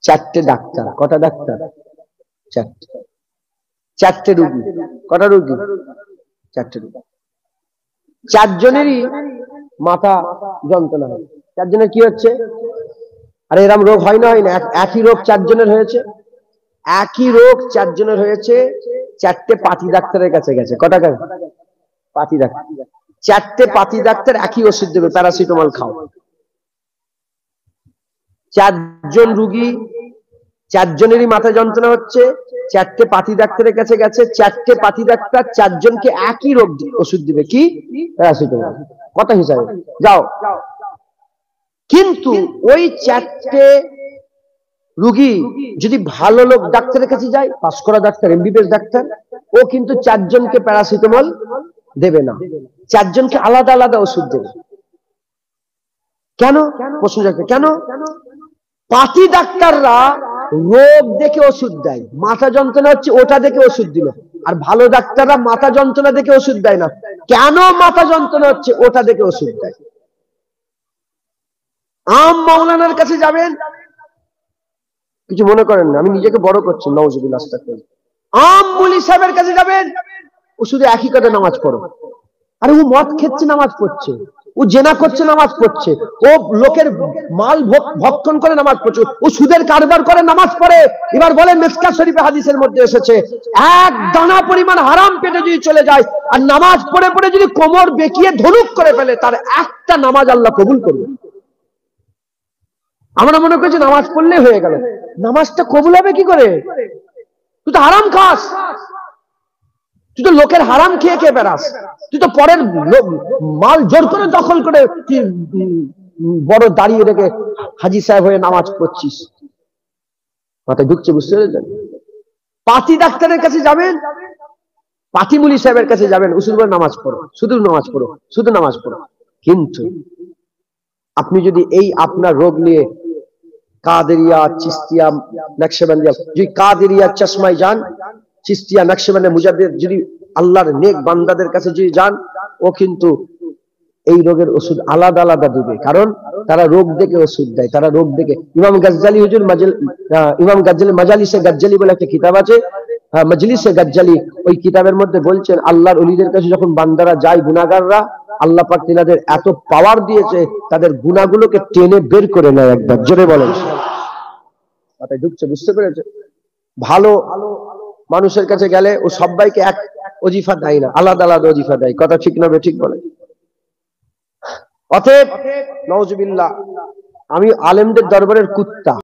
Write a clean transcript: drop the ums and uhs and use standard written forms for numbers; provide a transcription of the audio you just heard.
চারটে ডাক্তার, কটা ডাক্তার? চারটে। চারটে রুগী, কটা রুগী? চারটে রুগী। চারজনেরই মাথা যন্ত্রণা হয়। চারজনের কি হচ্ছে? আরে এরকম রোগ হয় না, হয় না? একই রোগ চারজনের হয়েছে, একই রোগ চারজনের হয়েছে, চারটে পাতি ডাক্তারের কাছে গেছে। কটা গেছে? পাতি ডাক্তার। চারটে পাতি ডাক্তার একই ওষুধ দেবে, প্যারাসিটামল খাও। চারজন রুগী, চারজনেরই মাথা যন্ত্রণা হচ্ছে, চারটে পাতি ডাক্তারের কাছে গেছে, চারটে পাতি ডাক্তার চারজনকে একই রোগ ওষুধ দিবে, কি? প্যারাসিটামল। কথা হিসাবে যাও। কিন্তু ওই চারটে রুগী যদি ভালো লোক ডাক্তারের কাছে যায়, পাস করা ডাক্তার, এমবিবিএস ডাক্তার, ও কিন্তু চারজনকে প্যারাসিটামল দেবে না, চারজনকে আলাদা আলাদা ওষুধ দেবে। কেন? প্রশ্ন জাগবে, কেন? পাতি ডাক্তাররা রোগ দেখে ওষুধ দেয়, মাথা যন্ত্রণা হচ্ছে ওটা দেখে ওষুধ দিল, আর ভালো ডাক্তাররা মাথা যন্ত্রণা দেখে ওষুধ দেয় না। কেন? মাথা যন্ত্রণা হচ্ছে ওটা দেখে ওষুধ দেয়। আম মাওলানার কাছে যাবেন, কিছু মনে করেন না, আমি নিজেকে বড় করছি, নাউজুবিল্লাহ, আস্তাগফিরুল্লাহ। আম মুলি সাহেবের কাছে যাবেন, ও শুধু একই কথা, নামাজ পড়ো। আরে ও মদ খেচ্ছে, নামাজ পড়ছে, ও জেনা করছে, নামাজ পড়ছে, ও লোকের মাল ভক্ষণ করে, নামাজ পড়ছে, ও সুদের কারবার করে, নামাজ পড়ে। এবার বলে মিসকাত শরীফে হাদিসের মধ্যে এসেছে, এক দানা পরিমাণ হারাম পেটে যদি চলে যায় আর নামাজ পড়ে পড়ে যদি কোমর বেঁকিয়ে ধনুক করে ফেলে, তার একটা নামাজ আল্লাহ কবুল করবে। আমরা মনে করছি নামাজ পড়লে হয়ে গেল, নামাজটা কবুল হবে কি করে? তুই তো হারাম খাস, তুই তো লোকের হারাম খেয়ে খেয়ে বেড়াস, তুই তো পরের মাল জোর করে দখল করে বড় দাঁড়িয়ে রেখে হাজি সাহেব হয়ে নামাজ পড়ছিস। মাথায় ঢুকছে, বুঝতে পেরেছেন? পাতি ডাক্তারের কাছে যাবেন, পাতি মুলি সাহেবের কাছে যাবেন, উসুল করে নামাজ পড়ো, শুধু নামাজ পড়ো, শুধু নামাজ পড়ো। কিন্তু আপনি যদি এই আপনার রোগ নিয়ে কাদেরিয়া, চিস্তিয়া, নকশবন্দিয়া, যদি কাদেরিয়া চশমায় যান, চিস্তিয়া, নকশবন্দিয়া, মুজাদ্দিদ, যদি আল্লাহর নেক বান্দাদের কাছে যদি যান, ও কিন্তু এই রোগের ওষুধ আলাদা আলাদা দিবে, কারণ তারা রোগ দেখে ওষুধ দেয়, তারা রোগ দেখে। ইমাম গাজ্জালি হুজুর, ইমাম গাজ্জালি মাজালিসে গাজ্জালি বলে একটা কিতাব আছে, মজলিসে গাজ্জালি, ওই কিতাবের মধ্যে বলছেন, আল্লাহর ওলিদের কাছে যখন বান্দারা যায়, গুনাহগাররা, আল্লাহ পাক তাদের এত পাওয়ার দিয়েছে, তাদের গুনাহগুলোকে টেনে বের করে নেয় একবার। জোরে বলেন, মাথায় ঢুকছে, বুঝতে পেরেছে? ভালো মানুষের কাছে গেলে ও সবাইকে এক ওজিফা দেয় না, আলাদা আলাদা ওজিফা দেয়। কথা ঠিক না? ঠিক বলে। অতএব নাউজুবিল্লাহ, আমি আলেমদের দরবারের কুত্তা।